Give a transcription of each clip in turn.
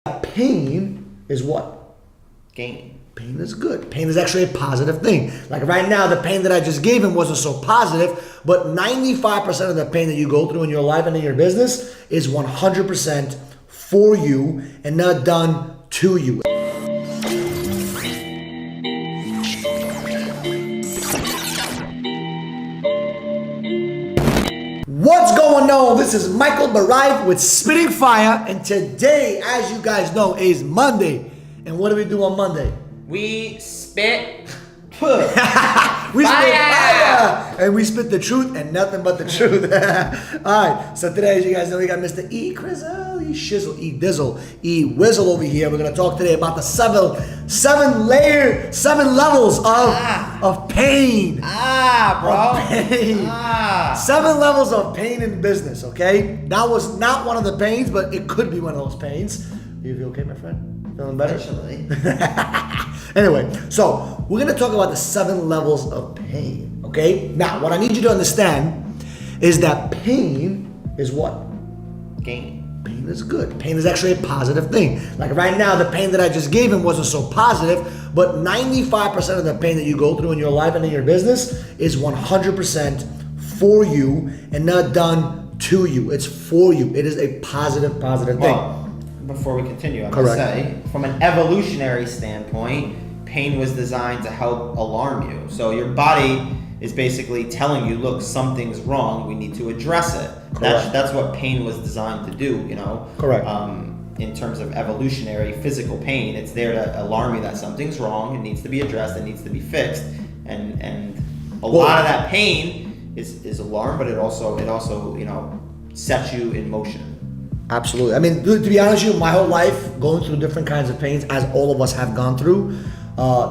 Pain is what? Gain. Pain is good. Pain is actually a positive thing. Like right now, the pain that I just gave him wasn't so positive, but 95% of the pain that you go through in your life and in your business is 100% for you and not done to you. What's going on? This is Michael Barayev with Spitting Fire, and today, as you guys know, is Monday. And what do we do on Monday? We spit We spit fire! And we spit the truth and nothing but the truth. Alright, so today, as you guys know, we got Mr. E. Crizzle, E. Shizzle, E. Dizzle, E. Whizzle over here. We're going to talk today about the seven levels of pain. bro. Of pain. 7 levels of pain in business, okay? That was not one of the pains, but it could be one of those pains. You okay, my friend? Feeling better? Actually. Anyway, so we're going to talk about the 7 levels of pain, okay? Now, what I need you to understand is that pain is what? Gain. Pain is good. Pain is actually a positive thing. Like right now, the pain that I just gave him wasn't so positive, but 95% of the pain that you go through in your life and in your business is 100% for you and not done to you. It's for you. It is a positive thing. Well, before we continue, I must say, from an evolutionary standpoint, pain was designed to help alarm you. So your body is basically telling you, look, something's wrong, we need to address it. That's what pain was designed to do, you know? Correct. In terms of evolutionary physical pain, it's there to alarm you that something's wrong, it needs to be addressed, it needs to be fixed. And a lot of that pain is alarm, but it also you know, sets you in motion. Absolutely. I mean, to be honest with you, my whole life going through different kinds of pains, as all of us have gone through,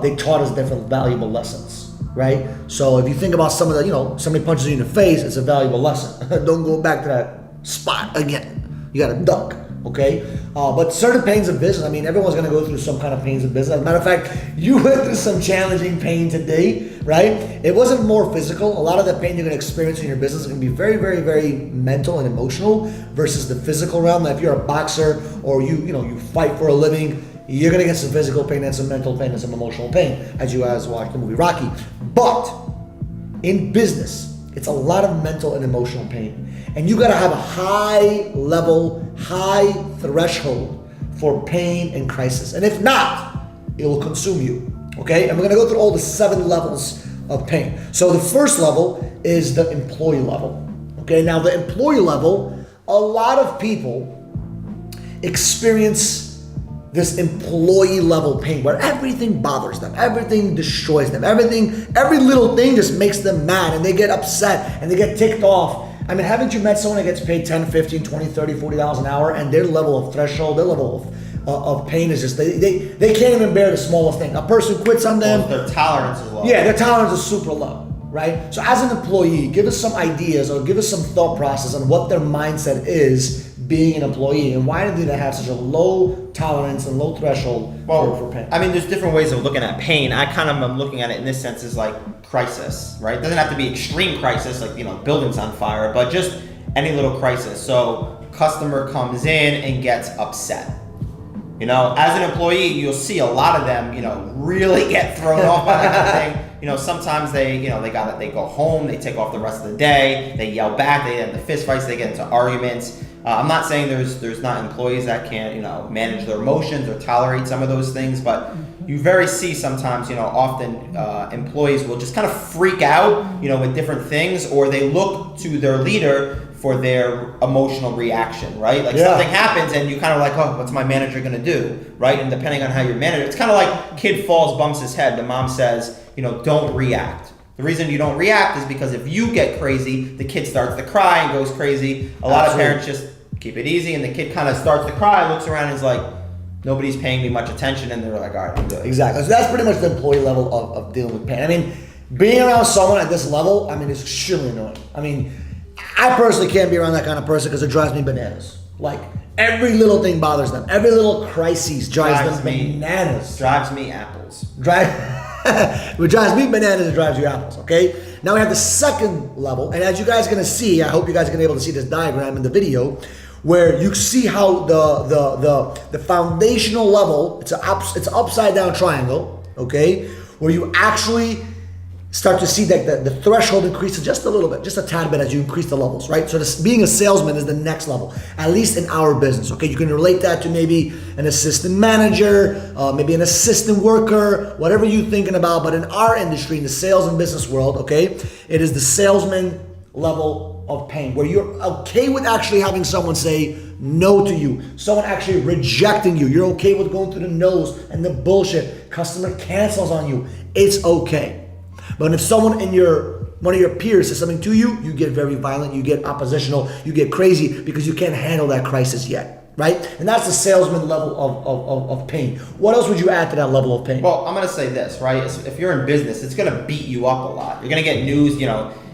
they taught us different valuable lessons, right? So if you think about some of the, you know, somebody punches you in the face, it's a valuable lesson. Don't go back to that spot again. You got to duck, okay? But certain pains of business, I mean, everyone's going to go through some kind of pains of business. As a matter of fact, you went through some challenging pain today, right? It wasn't more physical. A lot of the pain you're going to experience in your business is going to be very, very, very mental and emotional versus the physical realm. Now, if you're a boxer or you fight for a living, you're going to get some physical pain and some mental pain and some emotional pain, as you guys watch the movie Rocky. But in business, it's a lot of mental and emotional pain. And you got to have a high level, high threshold for pain and crisis. And if not, it will consume you. Okay? And we're going to go through all the 7 levels of pain. So the first level is the employee level. Okay? Now the employee level, a lot of people experience this employee level pain where everything bothers them, everything destroys them, every little thing just makes them mad and they get upset and they get ticked off. I mean, haven't you met someone that gets paid $10, $15, $20, $30, $40 an hour and their level of threshold, their level of pain is just, they can't even bear the smallest thing. A person quits on them. Well, their tolerance is low. Yeah, their tolerance is super low, right? So as an employee, give us some ideas or give us some thought process on what their mindset is being an employee and why do they have such a low tolerance and low threshold for pain? I mean, there's different ways of looking at pain. I kind of am looking at it in this sense as like crisis, right? It doesn't have to be extreme crisis, like, you know, buildings on fire, but just any little crisis. So customer comes in and gets upset. You know, as an employee, you'll see a lot of them, you know, really get thrown off by that kind of thing. You know, sometimes they go home, they take off the rest of the day, they yell back, they get into fist fights, they get into arguments. I'm not saying there's not employees that can't, you know, manage their emotions or tolerate some of those things, but you very see sometimes, you know, often employees will just kind of freak out, you know, with different things, or they look to their leader for their emotional reaction, right? Like something happens and you kind of like, oh, what's my manager gonna do, right? And depending on how you manage it, it's kind of like kid falls, bumps his head. The mom says, you know, don't react. The reason you don't react is because if you get crazy, the kid starts to cry and goes crazy. A lot of parents just keep it easy and the kid kind of starts to cry, looks around and is like, nobody's paying me much attention, and they're like, all right, I'm good. Exactly. So that's pretty much the employee level of dealing with pain. I mean, being around someone at this level, I mean, it's extremely annoying. I mean, I personally can't be around that kind of person because it drives me bananas. Like, every little thing bothers them. Every little crisis drives them bananas. Drives me apples. What drives me bananas, it drives you apples, okay? Now we have the second level, and as you guys are gonna see, I hope you guys are gonna be able to see this diagram in the video, where you see how the foundational level, it's an upside down triangle, okay, where you actually start to see that the threshold increases just a little bit, just a tad bit as you increase the levels, right? So being a salesman is the next level, at least in our business, okay? You can relate that to maybe an assistant manager, maybe an assistant worker, whatever you're thinking about. But in our industry, in the sales and business world, okay, it is the salesman level of pain, where you're okay with actually having someone say no to you, someone actually rejecting you. You're okay with going through the no's and the bullshit. Customer cancels on you. It's okay. But if someone one of your peers says something to you, you get very violent, you get oppositional, you get crazy because you can't handle that crisis yet, right? And that's the salesman level of pain. What else would you add to that level of pain? Well, I'm going to say this, right? If you're in business, it's going to beat you up a lot. You're going to get news,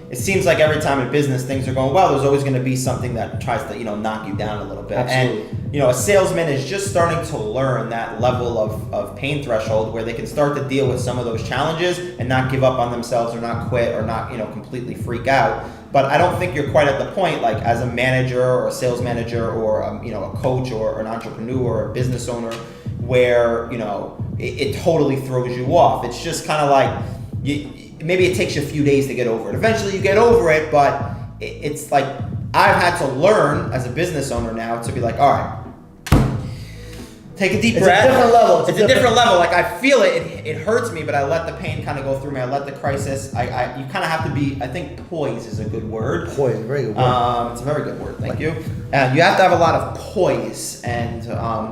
it seems like every time in business things are going well, there's always going to be something that tries to, knock you down a little bit. Absolutely. And, a salesman is just starting to learn that level of pain threshold where they can start to deal with some of those challenges and not give up on themselves or not quit or not, completely freak out. But I don't think you're quite at the point, like as a manager or a sales manager or, a coach or an entrepreneur or a business owner where, it totally throws you off. It's just kind of like maybe it takes you a few days to get over it. Eventually you get over it, but it's like I've had to learn as a business owner now to be like, all right, take a deep breath. It's a different level. It's a different level. Like I feel it hurts me, but I let the pain kind of go through me. I let the crisis. You kind of have to be. I think poise is a good word. Poise, very good word. It's a very good word. Thank you. And you have to have a lot of poise, and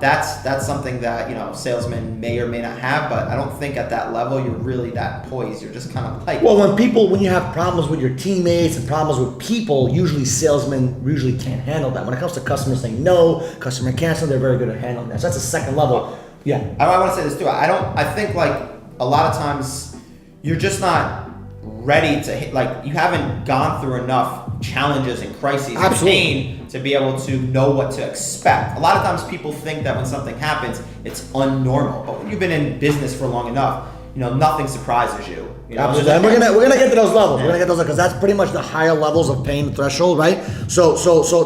that's something that salesmen may or may not have. But I don't think at that level you're really that poised. You're just kind of like. Well, when you have problems with your teammates and problems with people, usually salesmen can't handle that. When it comes to customers saying no, customer cancel, they're very good at handling that. So that's a second level. Yeah. I want to say this too. I think like a lot of times you're just not ready to hit, like you haven't gone through enough challenges and crises and pain to be able to know what to expect. A lot of times people think that when something happens, it's unnormal. But when you've been in business for long enough, nothing surprises you. Absolutely. And we're gonna get to those levels. Yeah. We're gonna get those because that's pretty much the higher levels of pain threshold, right? So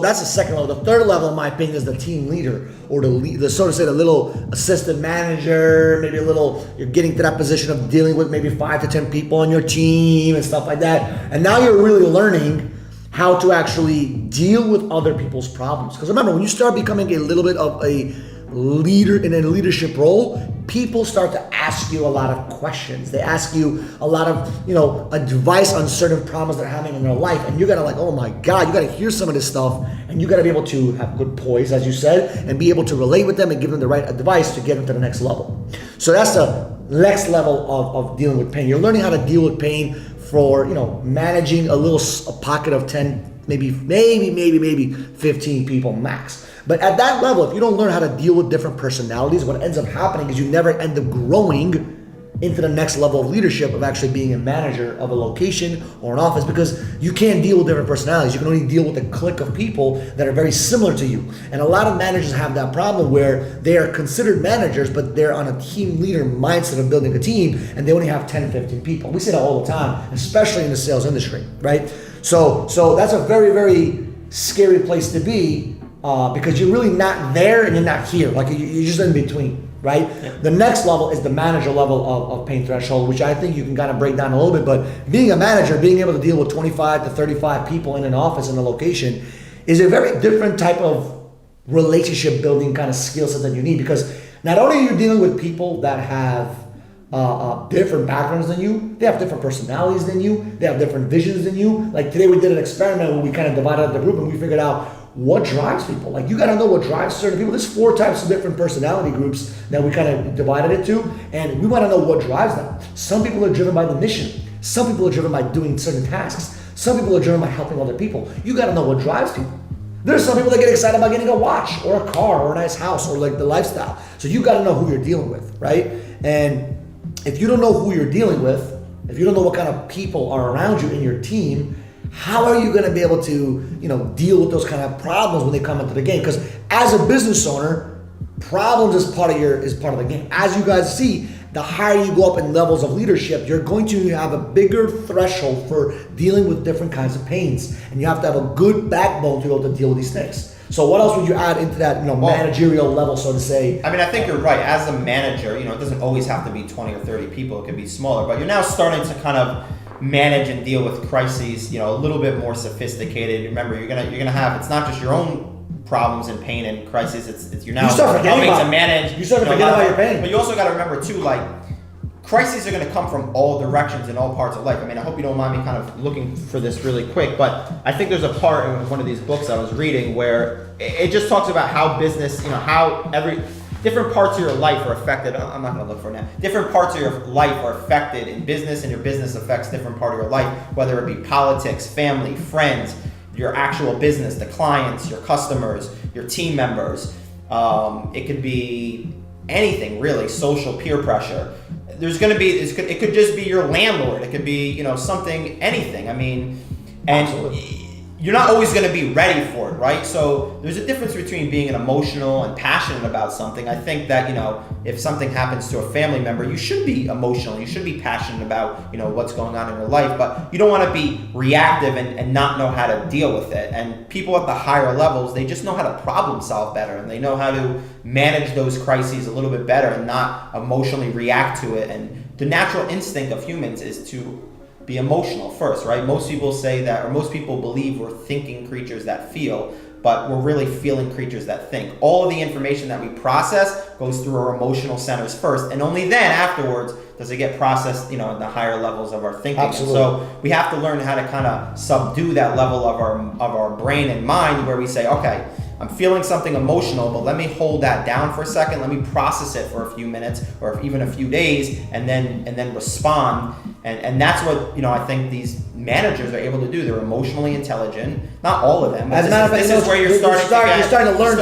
that's the second level. The third level, in my opinion, is the team leader or the so to say the little assistant manager. Maybe you're getting to that position of dealing with maybe 5 to 10 people on your team and stuff like that. And now you're really learning how to actually deal with other people's problems. Because remember, when you start becoming a little bit of a leader in a leadership role, people start to ask you a lot of questions. They ask you a lot of, advice on certain problems they're having in their life. And you gotta oh my God, you gotta hear some of this stuff and you gotta be able to have good poise, as you said, and be able to relate with them and give them the right advice to get them to the next level. So that's the next level of dealing with pain. You're learning how to deal with pain for, managing a pocket of 10, maybe 15 people max. But at that level, if you don't learn how to deal with different personalities, what ends up happening is you never end up growing into the next level of leadership of actually being a manager of a location or an office, because you can't deal with different personalities. You can only deal with a clique of people that are very similar to you. And a lot of managers have that problem where they are considered managers, but they're on a team leader mindset of building a team, and they only have 10, 15 people. We see that all the time, especially in the sales industry, right? So that's a very, very scary place to be. Because you're really not there and you're not here. Like you're just in between, right? Yeah. The next level is the manager level of pain threshold, which I think you can kind of break down a little bit. But being a manager, being able to deal with 25 to 35 people in an office in a location is a very different type of relationship building kind of skill set that you need. Because not only are you dealing with people that have different backgrounds than you, they have different personalities than you, they have different visions than you. Like today we did an experiment where we kind of divided up the group and we figured out what drives people. Like you got to know what drives certain people. There's 4 types of different personality groups that we kind of divided it to, and we want to know what drives them. Some people are driven by the mission. Some people are driven by doing certain tasks. Some people are driven by helping other people. You got to know what drives people. There's some people that get excited about getting a watch or a car or a nice house or like the lifestyle. So you got to know who you're dealing with, right? And if you don't know who you're dealing with, if you don't know what kind of people are around you in your team, how are you going to be able to, deal with those kind of problems when they come into the game? Because as a business owner, problems is part of the game. As you guys see, the higher you go up in levels of leadership, you're going to have a bigger threshold for dealing with different kinds of pains, and you have to have a good backbone to be able to deal with these things. So what else would you add into that, managerial level, so to say? I mean, I think you're right. As a manager, it doesn't always have to be 20 or 30 people. It could be smaller, but you're now starting to kind of manage and deal with crises, a little bit more sophisticated. Remember, you're gonna have, it's not just your own problems and pain and crises. It's you're now helping to manage. You start to forget about your pain. But you also got to remember too, like, crises are going to come from all directions in all parts of life. I mean, I hope you don't mind me kind of looking for this really quick, but I think there's a part in one of these books I was reading where it just talks about how business, how every different parts of your life are affected. I'm not going to look for it now. Different parts of your life are affected in business, and your business affects different part of your life, whether it be politics, family, friends, your actual business, the clients, your customers, your team members. It could be anything really, social, peer pressure. There's going to be, it could just be your landlord. It could be, something, anything. I mean, and absolutely. You're not always going to be ready for it, right? So there's a difference between being an emotional and passionate about something. I think that, if something happens to a family member, you should be emotional. You should be passionate about, what's going on in your life, but you don't want to be reactive and not know how to deal with it. And people at the higher levels, they just know how to problem solve better, and they know how to manage those crises a little bit better and not emotionally react to it. And the natural instinct of humans is to be emotional first, right? Most people say that, or most people believe we're thinking creatures that feel, but we're really feeling creatures that think. All of the information that we process goes through our emotional centers first, and only then afterwards does it get processed, in the higher levels of our thinking. Absolutely. And so we have to learn how to kind of subdue that level of our brain and mind, where we say, okay, I'm feeling something emotional, but let me hold that down for a second. Let me process it for a few minutes or even a few days, and then respond. And that's what I think these managers are able to do. They're emotionally intelligent. Not all of them. But this is where you're starting to learn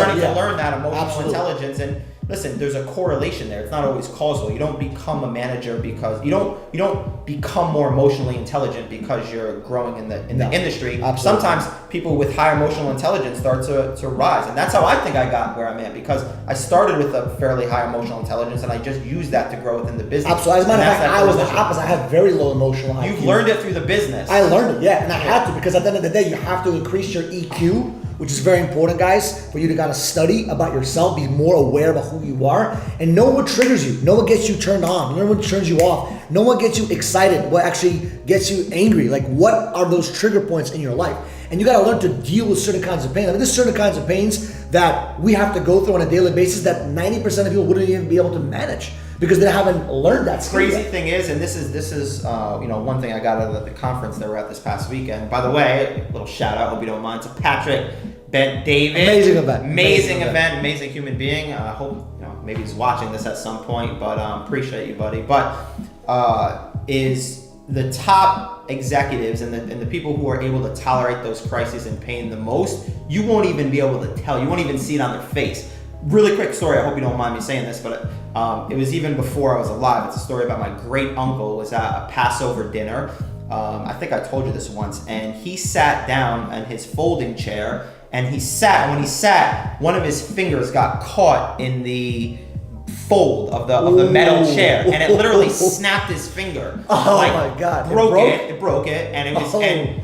that emotional Absolutely. Intelligence. And listen, there's a correlation there. It's not always causal. You don't become a manager because you don't become more emotionally intelligent because you're growing in the industry. Absolutely. Sometimes people with high emotional intelligence start to rise, and that's how I think I got where I'm at, because I started with a fairly high emotional intelligence, and I just used that to grow within the business. Absolutely. As a matter of fact, I was the opposite. I had very low emotional IQ. You've learned it through the business. I learned it, yeah, and I had to, because at the end of the day, you have to increase your EQ, which is very important, guys, for you to kind of study about yourself, be more aware about who you are, and know what triggers you, know what gets you turned on, know what turns you off, know what gets you excited, what actually gets you angry, like what are those trigger points in your life. And you gotta learn to deal with certain kinds of pain. I mean, there's certain kinds of pains that we have to go through on a daily basis that 90% of people wouldn't even be able to manage, because they haven't learned that skill Crazy yet. thing is, and this is one thing I got out of the conference that we're at this past weekend. By the way, a little shout out, hope you don't mind, to Patrick Ben David. Amazing event. Amazing human being. I hope maybe he's watching this at some point, but appreciate you, buddy. But is the top executives and the people who are able to tolerate those crises and pain the most, you won't even be able to tell. You won't even see it on their face. Really quick story, I hope you don't mind me saying this, but it was even before I was alive. It's a story about my great uncle was at a Passover dinner. I think I told you this once, and he sat down in his folding chair, and when he sat, one of his fingers got caught in the fold of the metal chair, and it literally snapped his finger. Oh my God! It broke it, and it was, and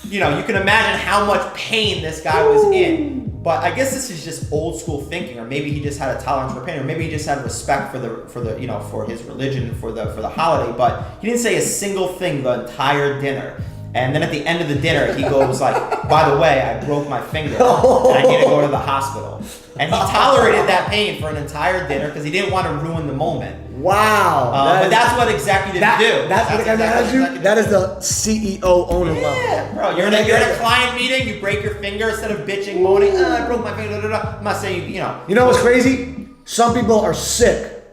you can imagine how much pain this guy was in. But I guess this is just old school thinking, or maybe he just had a tolerance for pain, or maybe he just had respect for for his religion, for the holiday. But he didn't say a single thing the entire dinner. And then at the end of the dinner, he goes like, by the way, I broke my finger and I need to go to the hospital. And he tolerated that pain for an entire dinner because he didn't want to ruin the moment. Wow. But that's what executives do. That's what they manage you? That is the CEO owner level. Yeah, bro. You're in a client meeting, you break your finger, instead of bitching, moaning, I broke my finger, I'm not saying, You know what's crazy? Some people are sick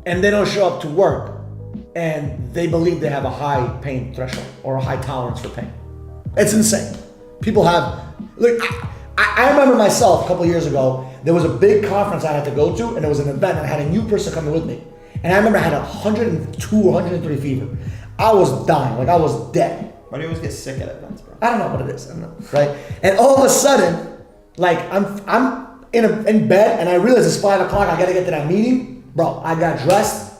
and they don't show up to work, and they believe they have a high pain threshold or a high tolerance for pain. It's insane. People have, look, I remember myself a couple of years ago, there was a big conference I had to go to, and there was an event, and I had a new person coming with me. And I remember I had 102, 103 fever. I was dying, like I was dead. Why do you always get sick at events, bro? I don't know what it is, I don't know, right? And all of a sudden, like I'm in bed, and I realize it's 5 o'clock, I gotta get to that meeting. Bro, I got dressed,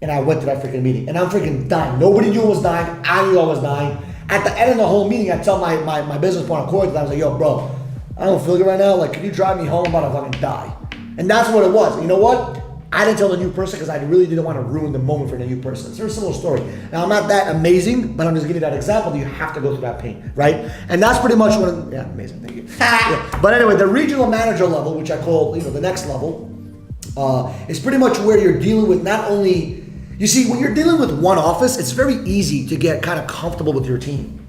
and I went to that freaking meeting, and I'm freaking dying. Nobody knew I was dying. I knew I was dying. At the end of the whole meeting, I tell my business partner, Corey, I was like, yo, bro, I don't feel good right now. Like, can you drive me home? I'm about to fucking die. And that's what it was. You know what? I didn't tell the new person because I really didn't want to ruin the moment for the new person. It's a very similar story. Now, I'm not that amazing, but I'm just giving you that example. You have to go through that pain, right? And that's pretty much what, yeah, amazing, thank you. Yeah. But anyway, the regional manager level, which I call, the next level, is pretty much where you're dealing with not only, you see, when you're dealing with one office, it's very easy to get kind of comfortable with your team.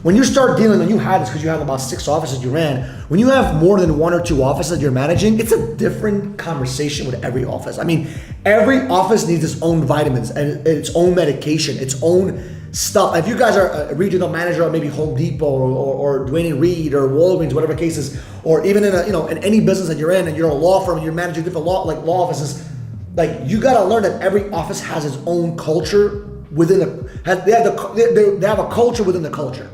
When you start dealing, and you had this because you had about 6 offices you ran, when you have more than 1 or 2 offices you're managing, it's a different conversation with every office. I mean, every office needs its own vitamins and its own medication, its own stuff. If you guys are a regional manager at maybe Home Depot or Dwayne Reed or Walgreens, whatever the case is, or even in in any business that you're in and you're a law firm and you're managing different law offices, like you gotta learn that every office has its own culture within they have a culture within the culture.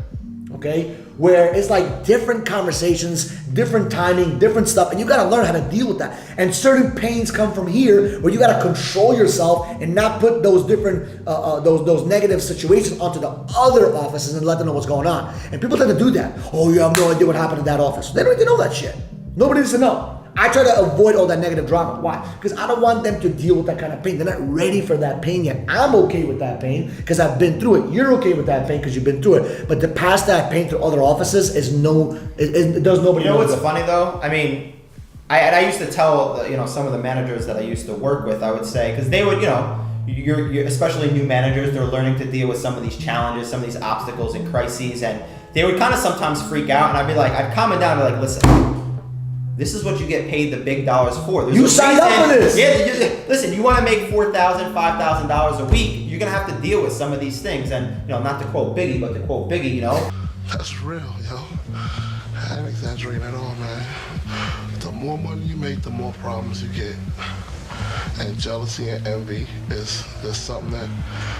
Okay, where it's like different conversations, different timing, different stuff, and you gotta learn how to deal with that. And certain pains come from here, where you gotta control yourself and not put those different, those negative situations onto the other offices and let them know what's going on. And people tend to do that. Oh, you have no idea what happened in that office. They don't even know that shit. Nobody needs to know. I try to avoid all that negative drama. Why? Because I don't want them to deal with that kind of pain. They're not ready for that pain yet. I'm okay with that pain because I've been through it. You're okay with that pain because you've been through it. But to pass that pain through other offices it does nobody. You know what's funny though? I mean, I used to tell some of the managers that I used to work with, I would say, because they would you're especially new managers, they're learning to deal with some of these challenges, some of these obstacles and crises, and they would kind of sometimes freak out, and I'd calm it down and be like, listen. This is what you get paid the big dollars for. You signed up for this. Yeah, listen, you want to make $4,000, $5,000 a week, you're going to have to deal with some of these things. And, not to quote Biggie, but to quote Biggie, That's real, yo. I ain't exaggerating at all, man. The more money you make, the more problems you get. And jealousy and envy is something that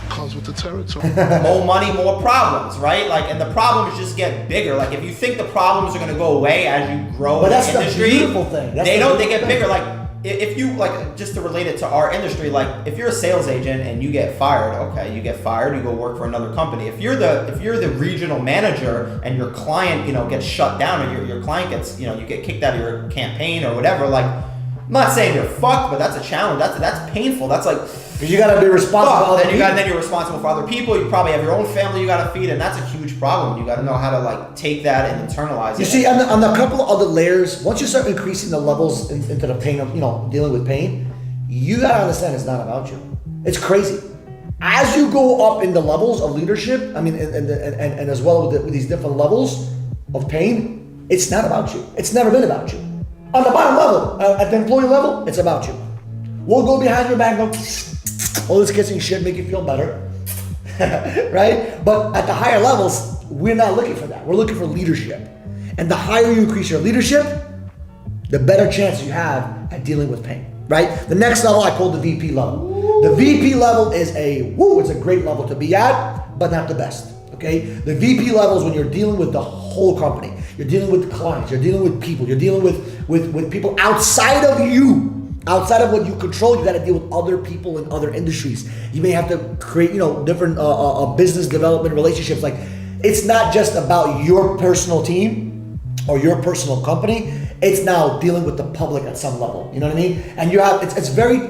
comes with the territory. More money, more problems, right? And the problems just get bigger. If you think the problems are going to go away as you grow in the industry, that's the beautiful thing. They get bigger. If you just to relate it to our industry, if you're a sales agent and you get fired, okay, you get fired, you go work for another company. If you're the regional manager and your client, gets shut down, or your client gets, you get kicked out of your campaign or whatever, I'm not saying you're fucked, but that's a challenge. That's painful. That's because you gotta be responsible. Then you're responsible for other people. You probably have your own family you gotta feed, and that's a huge problem. You gotta know how to take that and internalize it. You see, on the couple of other layers, once you start increasing the levels into the pain of dealing with pain, you gotta understand it's not about you. It's crazy. As you go up in the levels of leadership, and as well with these different levels of pain, it's not about you. It's never been about you. On the bottom level, at the employee level, it's about you. We'll go behind your back and go, all this kissing shit make you feel better, right? But at the higher levels, we're not looking for that. We're looking for leadership. And the higher you increase your leadership, the better chance you have at dealing with pain, right? The next level I call the VP level. The VP level is it's a great level to be at, but not the best. Okay, the VP level is when you're dealing with the whole company. You're dealing with clients. You're dealing with people. You're dealing with people outside of you, outside of what you control. You got to deal with other people in other industries. You may have to create, different business development relationships. It's not just about your personal team or your personal company. It's now dealing with the public at some level. You know what I mean? And it's very,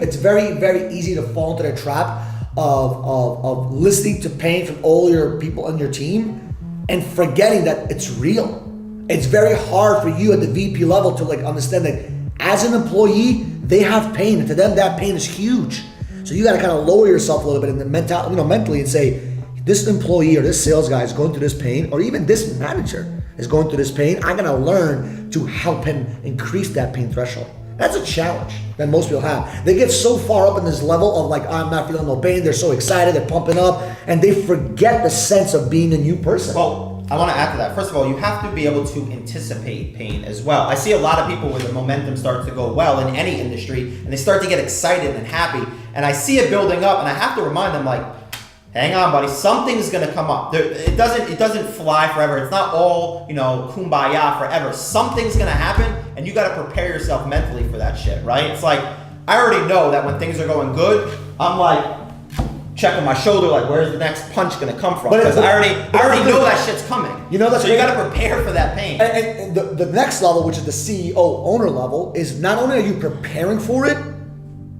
very easy to fall into the trap of listening to pain from all your people on your team and forgetting that it's real. It's very hard for you at the VP level to understand that as an employee, they have pain, and to them that pain is huge. So you got to kind of lower yourself a little bit in the mentally and say, this employee or this sales guy is going through this pain, or even this manager is going through this pain. I'm gonna learn to help him increase that pain threshold. That's a challenge that most people have. They get so far up in this level of I'm not feeling no pain. They're so excited, they're pumping up, and they forget the sense of being a new person. Well, I want to add to that. First of all, you have to be able to anticipate pain as well. I see a lot of people where the momentum starts to go well in any industry, and they start to get excited and happy, and I see it building up, and I have to remind them hang on, buddy, something's gonna come up. It doesn't fly forever. It's not all, kumbaya forever. Something's gonna happen, and you gotta prepare yourself mentally for that shit, right? It's I already know that when things are going good, I'm checking my shoulder, like where's the next punch gonna come from? But Because I already know that shit's coming. You know that's so you gotta prepare for that pain. And the next level, which is the CEO owner level, is not only are you preparing for it,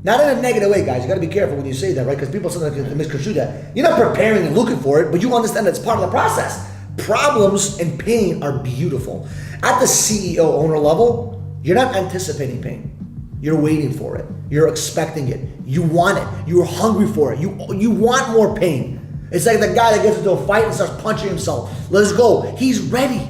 not in a negative way, guys. You got to be careful when you say that, right? Because people sometimes can misconstrue that. You're not preparing and looking for it, but you understand that it's part of the process. Problems and pain are beautiful. At the CEO owner level, you're not anticipating pain. You're waiting for it. You're expecting it. You want it. You're hungry for it. You want more pain. It's like the guy that gets into a fight and starts punching himself. Let's go. He's ready.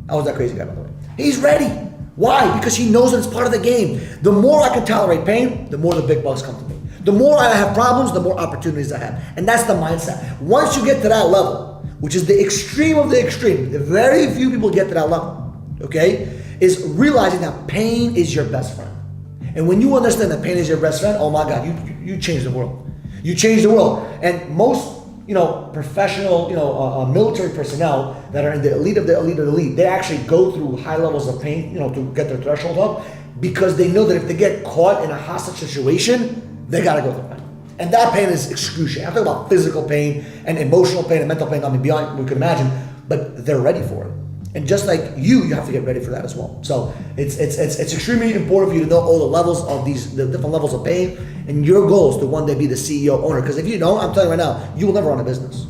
I was that crazy guy, by the way. He's ready. Why? Because he knows that it's part of the game. The more I can tolerate pain, the more the big bucks come to me. The more I have problems, the more opportunities I have. And that's the mindset. Once you get to that level, which is the extreme of the extreme, very few people get to that level, okay, is realizing that pain is your best friend. And when you understand that pain is your best friend, oh my God, you change the world. You change the world. And most professional, military personnel that are in the elite of the elite of the elite, they actually go through high levels of pain, to get their threshold up, because they know that if they get caught in a hostage situation, they gotta go through pain. And that pain is excruciating. I'm talking about physical pain and emotional pain and mental pain, beyond what we could imagine, but they're ready for it. And just like you have to get ready for that as well. So it's extremely important for you to know all the levels of the different levels of pain, and your goal is to one day be the CEO owner. Because if you don't, I'm telling you right now, you will never run a business.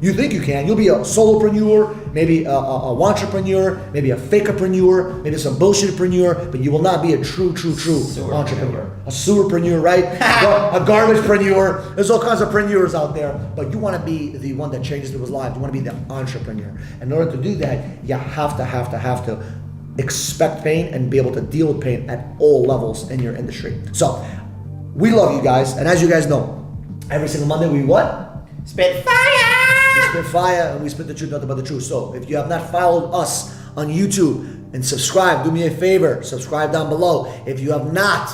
You think you can. You'll be a solopreneur, maybe a entrepreneur, maybe a fakeapreneur, maybe some bullshitpreneur, but you will not be a true entrepreneur. A sewerpreneur, right? A garbagepreneur. There's all kinds of preneurs out there, but you want to be the one that changes people's lives. You want to be the entrepreneur. In order to do that, you have to expect pain and be able to deal with pain at all levels in your industry. So, we love you guys, and as you guys know, every single Monday we what? Spit fire! We spit fire and we spit the truth, nothing but the truth. So if you have not followed us on YouTube and subscribe, do me a favor, subscribe down below. If you have not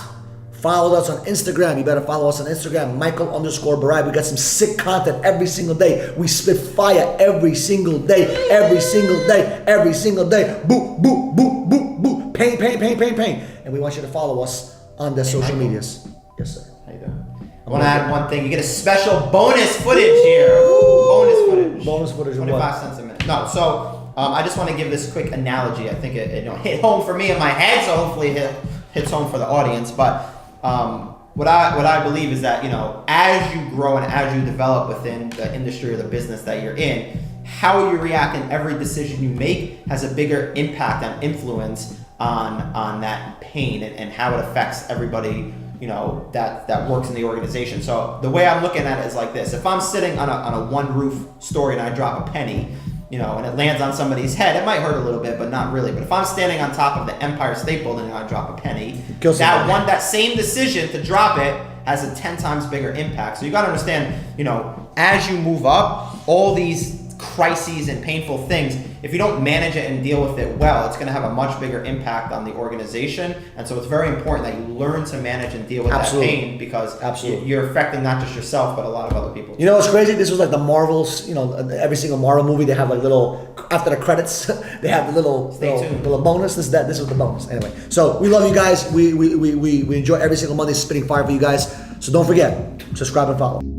followed us on Instagram, you better follow us on Instagram, Michael_Barayev. We got some sick content every single day. We spit fire every single day, every single day, every single day. Boo, boo, boo, boo, boo. Pain, pain, pain, pain, pain. And we want you to follow us on the social medias. Yes, sir. How you doing? I want to add one thing. You get a special bonus footage here. Bonus footage. 25 cents a minute. No, so I just want to give this quick analogy. I think it hit home for me in my head, so hopefully it hits home for the audience. But what I believe is that, as you grow and as you develop within the industry or the business that you're in, how you react in every decision you make has a bigger impact and influence on that pain and how it affects everybody that works in the organization. So the way I'm looking at it is like this: if I'm sitting on a one roof story and I drop a penny, and it lands on somebody's head, it might hurt a little bit, but not really. But if I'm standing on top of the Empire State Building and I drop a penny, that same decision to drop it has a 10 times bigger impact. So you got to understand, as you move up, all these crises and painful things, if you don't manage it and deal with it well, it's going to have a much bigger impact on the organization. And so it's very important that you learn to manage and deal with that pain, because you're affecting not just yourself, but a lot of other people. What's crazy? This was like the Marvels, every single Marvel movie, they have like little, after the credits, they have the little bonus. This was the bonus. Anyway, so we love you guys. We enjoy every single Monday spitting fire for you guys. So don't forget, subscribe and follow.